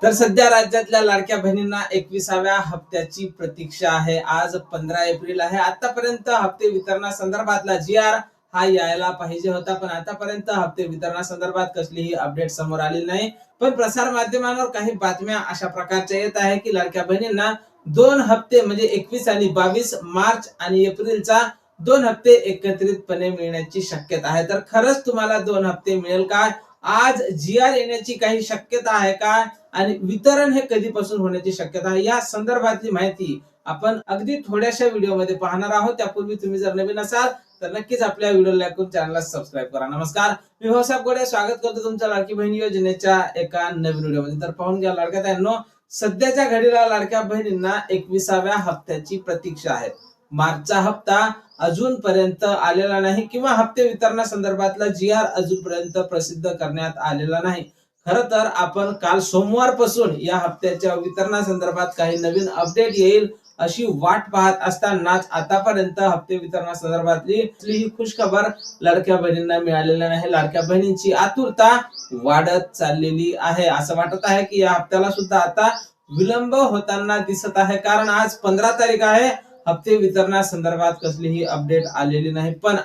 तर सध्या राज्यातल्या लाडक्या बहिणींना 21व्या हप्त्याची प्रतीक्षा आहे। आज 15 एप्रिल आहे। आतापर्यंत हप्ते वितरणासंदर्भातला जी.आर. हा यायला पाहिजे होता, पण आतापर्यंत हप्ते वितरणासंदर्भात कसलीही अपडेट समोर आली नाही। पण प्रसार माध्यमांवर काही बातम्या अशा प्रकारच्या येत आहे की लाडक्या बहिणींना 2 हप्ते म्हणजे 21 आणि 22 मार्च आणि एप्रिलचा 2 हप्ते एकत्रितपणे मिळण्याची शक्यता आहे। तर खरंच तुम्हाला 2 हप्ते मिळेल का? आज जी.आर. येण्याची काही शक्यता आहे का? आणि वितरण हे कधीपासून होण्याची शक्यता आहे, या संदर्भातली माहिती आपण अगदी थोड्याशा व्हिडिओमध्ये पाहणार आहोत। त्यापूर्वी तुम्ही जर नवीन असाल तर नक्कीच आपल्या व्हिडिओला लाईक करून चॅनलला सबस्क्राईब करा। नमस्कार, मी भाऊसाहेब गोडे स्वागत करतो तुमच्या लाडकी बहीण योजनेच्या एका नवीन व्हिडिओमध्ये। तर पाहून घ्या लाडक्या बहिणींनो, सध्याच्या घडीला लाडक्या बहिणींना 21व्या हप्त्याची प्रतीक्षा आहे। मार्चचा हप्ता अजूनपर्यंत आलेला नाही किंवा हप्ते वितरणासंदर्भातला जी.आर. अजूनपर्यंत प्रसिद्ध करण्यात आलेला नाही। खरं तर आपण काल सोमवारपासून या हप्त्याच्या वितरणासंदर्भात काही नवीन अपडेट येईल अशी वाट पाहत असतानाच आतापर्यंत हप्ते वितरणासंदर्भातली ही खुशखबर लाडक्या बहिणींना मिळालेली नाही। लाडक्या बहिणींची आतुरता वाढत चाललेली आहे। असं वाटत आहे की या हप्त्याला सुद्धा आता विलंब होताना दिसत आहे, कारण आज 15 तारीख आहे। हप्ते वितरणासंदर्भात कसलीही अपडेट आलेली नाही, पण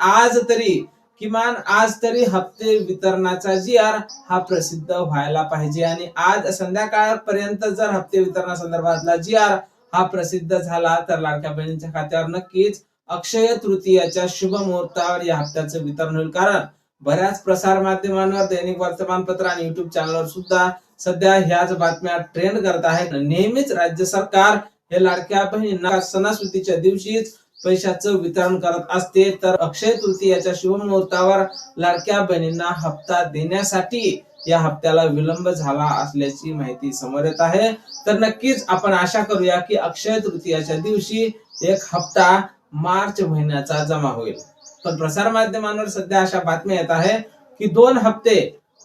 किमान आज तरी हप्ते वितरणाचा जी.आर. हा प्रसिद्ध व्हायला पाहिजे। आणि आज संध्याकाळपर्यंत जर हप्ते वितरणासंदर्भातला जी.आर. हा प्रसिद्ध झाला तर लाडक्या बहिणींच्या खात्यावर नक्कीच अक्षय तृतीयाच्या शुभ मुहूर्तावर या हप्त्याचं वितरण होईल। कारण बऱ्याच प्रसार माध्यमांवर, दैनिक वर्तमानपत्र आणि युट्यूब चॅनलवर सुद्धा सध्या ह्याच बातम्या ट्रेंड करत आहेत। नेहमीच राज्य सरकार हे लाडक्या बहिणींना सणासुदीच्या दिवशीच पैशाचं वितरण करत असते, तर अक्षय तृतीयाच्या शुभ मुहूर्तावर लाडक्या बहिणींना हप्ता देण्यासाठी या हप्त्याला विलंब झाला असल्याची माहिती समोर येत आहे। तर नक्कीच आपण आशा करूया की अक्षय तृतीयाच्या दिवशी एक हप्ता मार्च महिन्याचा जमा होईल। पण प्रसार माध्यमांवर सध्या अशा बातम्या येत आहे की 2 हप्ते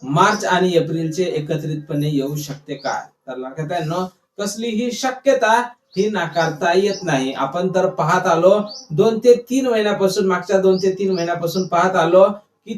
मार्च आणि एप्रिलचे एकत्रितपणे येऊ शकते का? तर लाडक्या बहिणींनो, कसलीही शक्यता ही नाकारता येत नाही। आपण तर पाहत आलो 2 ते 3 महिन्यापासून, मागच्या 2 ते 3 महिन्यापासून पाहत आलो की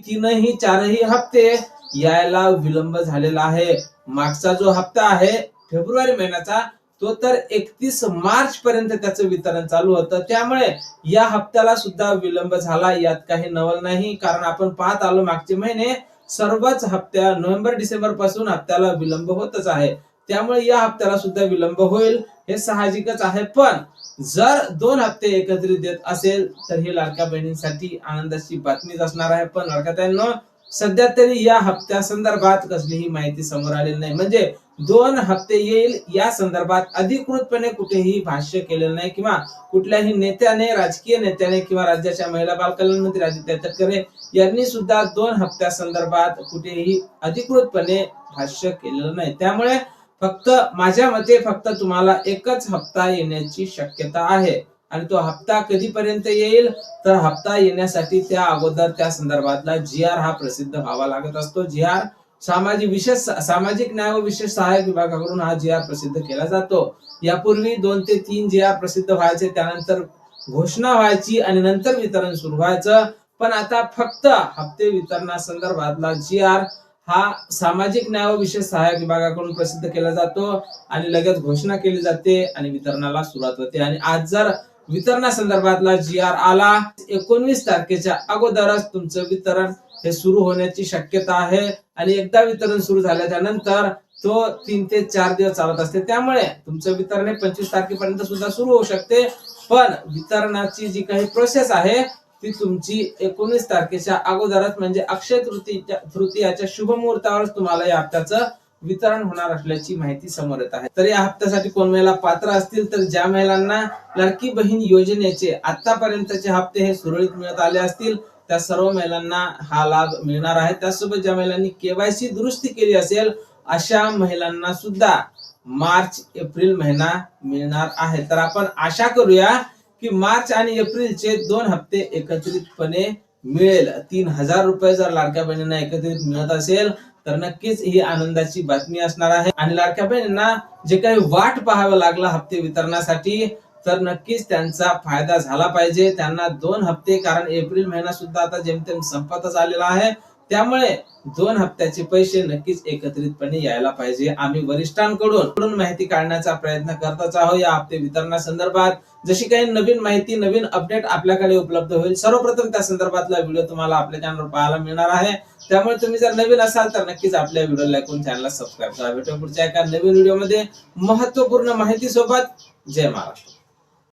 4ही हप्ते यायला विलंब झालेला आहे। मागचा जो हप्ता आहे फेब्रुवारी महिन्याचा, तो तर 31 मार्च पर्यंत त्याचं वितरण चालू होतं। त्यामुळे या हप्त्याला सुद्धा विलंब झाला, यात काही नवल नाही। कारण आपण पाहत आलो मागचे महिने सर्वच हप्त्या नोव्हेंबर डिसेंबर पासून हप्त्याला विलंब होतच आहे। त्यामुळे या हप्त्याला सुद्धा विलंब होईल हे साहजिकच आहे। पण जर 2 हप्ते एकत्रित देत असेल तर ही लाडक्या बहिणींसाठी आनंदाची बातमीच असणार आहे। पण लाडक्या बहिणींनो, सध्या तरी या हप्त्या संदर्भात कसलीही माहिती समोर आलेली नाही। म्हणजे 2 हप्ते येईल या संदर्भात अधिकृतपणे कुठेही भाष्य केलेलं नाही किंवा कुठल्याही नेत्याने, राजकीय नेत्याने किंवा राज्याच्या महिला बाल कल्याण मंत्री आदित्य तटकरे यांनी सुद्धा 2 हप्त्या संदर्भात कुठेही अधिकृतपणे भाष्य केलेलं नाही। त्यामुळे माझ्या मते फक्त तुम्हाला एकच हप्ता येण्याची शक्यता आहे। आणि तो हप्ता कधीपर्यंत येईल? तर हप्ता येण्यासाठी त्या अगोदर त्या संदर्भातला जी.आर. हा प्रसिद्ध व्हावा लागत असतो। जी.आर. सामाजिक न्याय व विशेष सहाय्यक विभागाकडून हा जी.आर. प्रसिद्ध केला जातो। यापूर्वी 2 ते 3 जी.आर. प्रसिद्ध व्हायचे, त्यानंतर घोषणा व्हायची आणि नंतर वितरण सुरू व्हायचं। पण आता फक्त हप्ते वितरणासंदर्भातला जी.आर. हा सामाजिक न्याय व विशेष सहाय्यक विभागाकडून प्रसिद्ध केला जातो आणि लगेच घोषणा केली जाते आणि वितरणाला सुरुवात होते। आणि आज जर वितरणासंदर्भातला जी.आर. आला 19 तारखेच्या अगोदरच तुमचं वितरण हे सुरू होण्याची शक्यता आहे। आणि एकदा वितरण सुरू झाल्याच्या नंतर तो 3 ते 4 दिवस चालत असते। त्यामुळे तुमचं वितरण हे 25 तारखेपर्यंत सुद्धा सुरू होऊ शकते। पण वितरणाची जी काही प्रोसेस आहे ती तुमची 19 तारखेच्या अगोदरच म्हणजे अक्षय तृतीयाच्या शुभ मुहूर्तावरच तुम्हाला या हप्त्याचं वितरण होणार असल्याची माहिती समोर येत आहे। तर या हप्त्यासाठी कोण महिला पात्र असतील तर ज्या महिलांना लाडकी बहीण योजनेचे आतापर्यंतचे हप्ते हे सुरळीत मिळत आले असतील त्या सर्व महिलांना हा लाभ मिळणार आहे। त्यासोबत ज्या महिलांनी केवायसी दुरुस्ती केली असेल अशा महिलांना सुद्धा मार्च एप्रिल महिना मिळणार आहे। तर आपण आशा करूया की मार्च आणि एप्रिलचे 2 हप्ते एकत्रितपणे मिळेल। 3000 रुपये जर लाडक्या बहिणींना एकत्रित मिळत असेल तर नक्कीच ही आनंदाची बातमी असणार आहे। आणि लाडक्या बहिणींना जे काही वाट पाहावं लागलं हप्ते वितरणासाठी, तर नक्कीच त्यांचा फायदा झाला पाहिजे। त्यांना 2 हप्ते, कारण एप्रिल महिना सुद्धा आता जेमतेम संपतच आलेला आहे, त्यामुळे 2 हप्त्याचे पैसे नक्कीच एकत्रितपणे यायला पाहिजे. आम्ही वरिष्ठांकडून माहिती काढण्याचा प्रयत्न करतच आहोत. या हप्ते वितरणासंदर्भात जशी काही नवीन माहिती, नवीन अपडेट आपल्याकडे उपलब्ध होईल, सर्वप्रथम त्या संदर्भातला व्हिडिओ तुम्हाला आपल्या चॅनलवर पाहायला मिळणार आहे. त्यामुळे तुम्ही जर नवीन असाल तर नक्कीच आपल्या व्हिडिओला लाईक करून चॅनलला सबस्क्राईब करा. भेटूया पुढच्या एका नवीन व्हिडिओमध्ये महत्त्वपूर्ण माहिती सोबत. जय महाराष्ट्र.